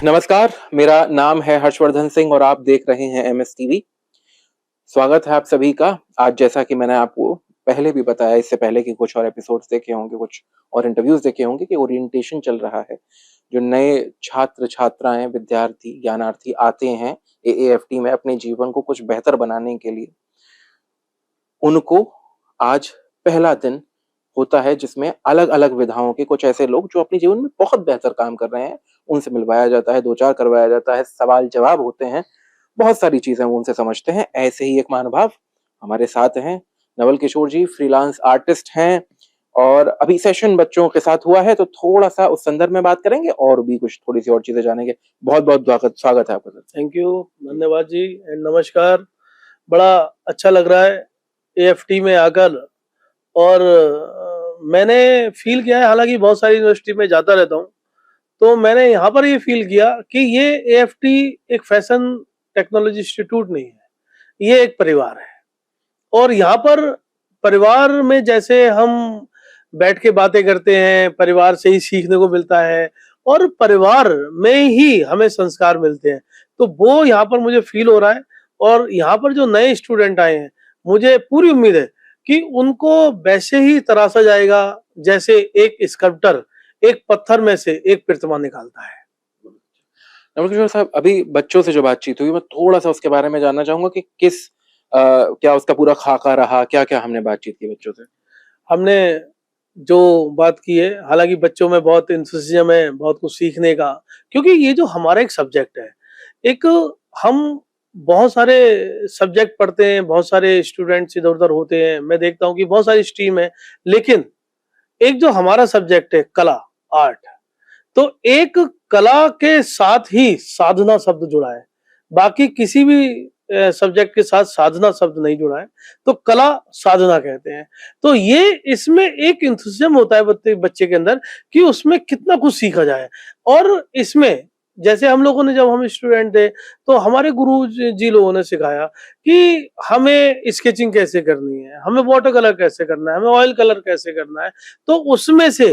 नमस्कार, मेरा नाम है हर्षवर्धन सिंह और आप देख रहे हैं एमएस टीवी। स्वागत है आप सभी का। आज जैसा कि मैंने आपको पहले भी बताया, इससे पहले कि कुछ और एपिसोड्स देखे होंगे, कुछ और इंटरव्यूज़ देखे होंगे कि ओरिएंटेशन चल रहा है। जो नए छात्र-छात्राएँ, विद्यार्थी, ज्ञानार्थी आते हैं एएफटी में अपने जीवन को कुछ बेहतर बनाने के लिए, उनको आज पहला दिन होता है जिसमें अलग-अलग विधाओं के कुछ ऐसे लोग जो अपने जीवन में बहुत बेहतर काम कर रहे हैं, उनसे मिलवाया जाता है, 2-4 करवाया जाता है, सवाल-जवाब होते हैं, बहुत सारी चीज़ें वो उनसे समझते हैं। ऐसे ही एक महानुभाव हमारे साथ हैं, नवल किशोर जी फ्रीलांस आर्टिस्ट हैं और अभी सेशन बच्चों के साथ हुआ है, तो थोड़ा-सा उस संदर्भ में बात करेंगे और भी कुछ थोड़ी-सी और चीज़ें जानेंगे। बहुत-बहुत स्वागत है आपका सर। थैंक यू, धन्यवाद जी एंड नमस्कार। बड़ा अच्छा लग रहा है एएफटी में आकर और मैंने फील किया है, हालांकि बहुत सारी यूनिवर्सिटी में जाता रहता हूँ, तो मैंने यहाँ पर ये फील किया कि ये एएफटी एक फैशन टेक्नोलॉजी इंस्टीट्यूट नहीं है, ये एक परिवार है। और यहाँ पर परिवार में जैसे हम बैठ के बातें करते हैं, परिवार से ही सीखने को मिलता है और परिवार में ही हमें संस्कार मिलते हैं, तो वो यहाँ पर मुझे फील हो रहा है। और यहाँ पर जो नए स्टूडेंट आए हैं, मुझे पूरी उम्मीद है कि उनको वैसे ही तराशा जाएगा जैसे एक स्कल्प्टर एक पत्थर में से एक प्रतिमा निकालता है। नवल किशोर साहब, अभी बच्चों से जो बातचीत हुई, मैं थोड़ा-सा उसके बारे में जानना चाहूँगा कि क्या उसका पूरा खाका रहा? क्या-क्या हमने बातचीत की बच्चों से? हमने जो बात की है, हालांकि बच्चों में बहुत एंथुसियाज्म है, बहुत कुछ सीखने का, क्योंकि ये जो हमारा एक सब्जेक्ट है, एक हम बहुत सारे सब्जेक्ट पढ़ते हैं, बहुत सारे स्टूडेंट्स इधर-उधर होते हैं, मैं देखता हूँ कि बहुत सारी स्ट्रीम है, लेकिन एक जो हमारा सब्जेक्ट है कला, आर्ट, तो एक कला के साथ ही साधना शब्द जुड़ा है। बाकी किसी भी सब्जेक्ट के साथ साधना शब्द नहीं जुड़ा है, तो कला साधना कहते हैं। तो ये इसमें एक एंथुसियाज्म होता है बच्चे के अंदर कि उसमें कितना कुछ सीखा जाए। और इसमें जैसे हम लोगों ने, जब हम स्टूडेंट थे, तो हमारे गुरु जी लोगों ने सिखाया कि हमें स्केचिंग कैसे करनी है, हमें वाटर कलर कैसे करना है, हमें ऑयल कलर कैसे करना है। तो उसमें से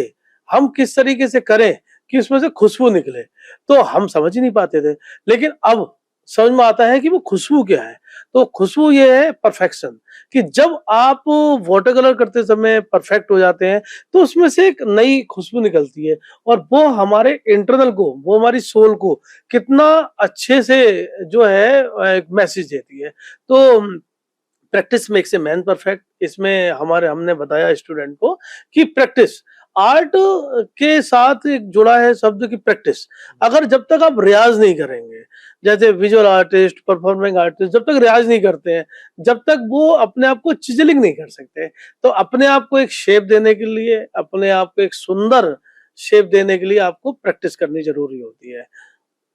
हम किस तरीके से करें कि उसमें से खुशबू निकले, तो हम समझ ही नहीं पाते थे। लेकिन अब समझ में आता है कि वो खुशबू क्या है। तो खुशबू ये है परफेक्शन, कि जब आप वाटर कलर करते समय परफेक्ट हो जाते हैं, तो उसमें से एक नई खुशबू निकलती है और वो हमारे इंटरनल को, वो हमारी सोल को कितना अच्छे से जो है एक मैसेज देती है। तो practice makes a man perfect, इसमें हमने बताया स्टूडेंट को कि प्रैक्टिस, आर्ट के साथ एक जुड़ा है शब्द की प्रैक्टिस। अगर जब तक आप रियाज नहीं करेंगे, जैसे विजुअल आर्टिस्ट, परफॉर्मिंग आर्टिस्ट, जब तक रियाज नहीं करते हैं, जब तक वो अपने आप को चिजलिंग नहीं कर सकते, तो अपने आप को एक शेप देने के लिए, अपने आप को एक सुंदर शेप देने के लिए आपको प्रैक्टिस करनी जरूरी होती है।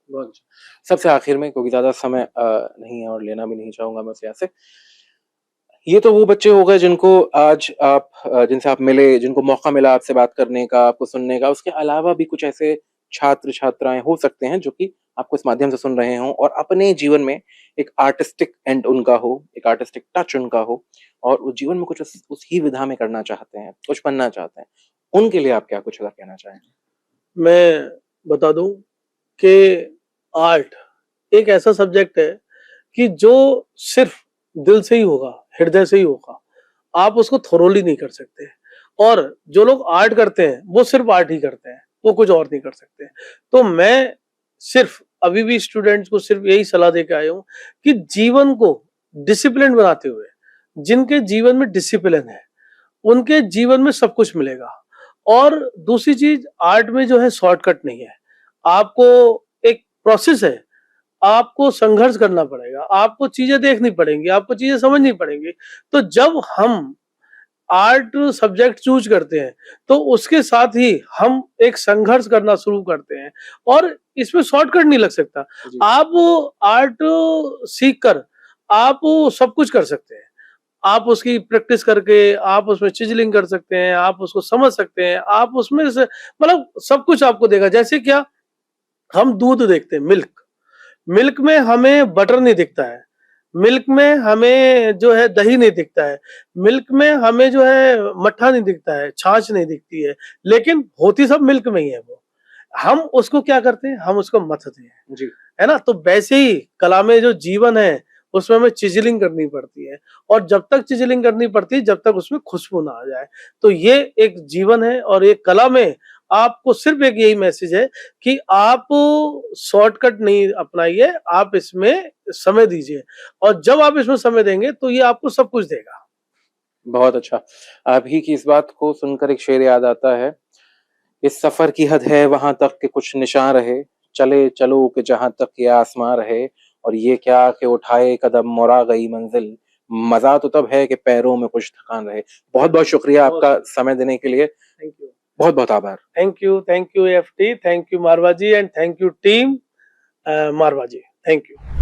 बहुत अच्छा। सबसे आखिर में, क्योंकि ज़्यादा समय नहीं है और लेना भी नहीं चाहूँगा मैं उस यहाँ से। ये तो वो बच्चे हो गए जिनको आज आप जिनसे आप मिले, जिनको मौका मिला आपसे बात करने का, आपको सुनने का। उसके अलावा भी कुछ ऐसे छात्र-छात्राएँ हो सकते हैं जो कि आपको इस माध्यम से सुन रहे हों और अपने जीवन में एक आर्टिस्टिक एंड उनका हो, एक आर्टिस्टिक टच उनका हो और उस जीवन में कुछ उस ही विधा में करना चाहते हैं, कुछ बनना चाहते हैं। उनके लिए आप क्या कुछ अगर कहना चाहें? मैं बता दूं कि आर्ट एक ऐसा सब्जेक्ट है कि जो सिर्फ दिल से ही होगा, हृदय से ही होगा, आप उसको थोरोली नहीं कर सकते। और जो लोग आर्ट करते हैं, वो सिर्फ आर्ट ही करते हैं, वो कुछ और नहीं कर सकते। तो मैं सिर्फ अभी भी स्टूडेंट्स को सिर्फ यही सलाह दे के आया हूँ कि जीवन को डिसिप्लिन बनाते हुए, जिनके जीवन में डिसिप्लिन है, उनके जीवन में सब कुछ मिलेगा। और दूसरी चीज, आर्ट में जो है शॉर्टकट नहीं है, आपको एक प्रोसेस है, आपको संघर्ष करना पड़ेगा, आपको चीजें देखनी पड़ेंगी, आपको चीजें समझनी पड़ेंगी। तो जब हम आर्ट सब्जेक्ट चूज करते हैं, तो उसके साथ ही हम एक संघर्ष करना शुरू करते हैं और इसमें शॉर्टकट नहीं लग सकता। जी। आप आर्ट सीख कर आप सब कुछ कर सकते हैं। आप उसकी प्रैक्टिस करके आप उसमें चिजलिंग कर सकते हैं, आप उसको समझ सकते हैं, आप उसमें से मतलब सब कुछ आपको देगा। जैसे क्या, हम दूध देखते हैं, मिल्क, मिल्क में हमें बटर नहीं दिखता है, मिल्क में हमें जो है दही नहीं दिखता है, मिल्क में हमें जो है मट्ठा नहीं दिखता है, छाछ नहीं दिखती है, लेकिन होती सब मिल्क में ही है वो। हम उसको क्या करते हैं, हम उसको मथते हैं, जी। है ना? तो वैसे ही कला में जो जीवन है, उसमें हमें चिज़लिंग करनी पड़ती है और जब तक चिज़लिंग करनी पड़ती है, जब तक उसमें खुशबू ना आ जाए। तो ये एक जीवन है और एक कला में आपको सिर्फ़ एक यही मैसेज है कि आप शॉर्टकट नहीं अपनाइए, आप इसमें समय दीजिए और जब आप इसमें समय देंगे, तो ये आपको सब कुछ देगा। बहुत अच्छा। आप ही की इस बात को सुनकर एक शेर याद आता है, इस सफ़र की हद है वहाँ तक कि कुछ निशान रहे, चले चलो कि जहाँ तक ये आसमां रहे और ये क्या कि उठाए कदम मुड़ा गई मंज़िल, मज़ा तो तब है कि पैरों में कुछ थकान रहे। बहुत-बहुत शुक्रिया बहुत आपका समय देने के लिए। Thank you. बहुत-बहुत आभार। Thank you FT, thank you Marwa ji and thank you team Marwa ji. Thank you.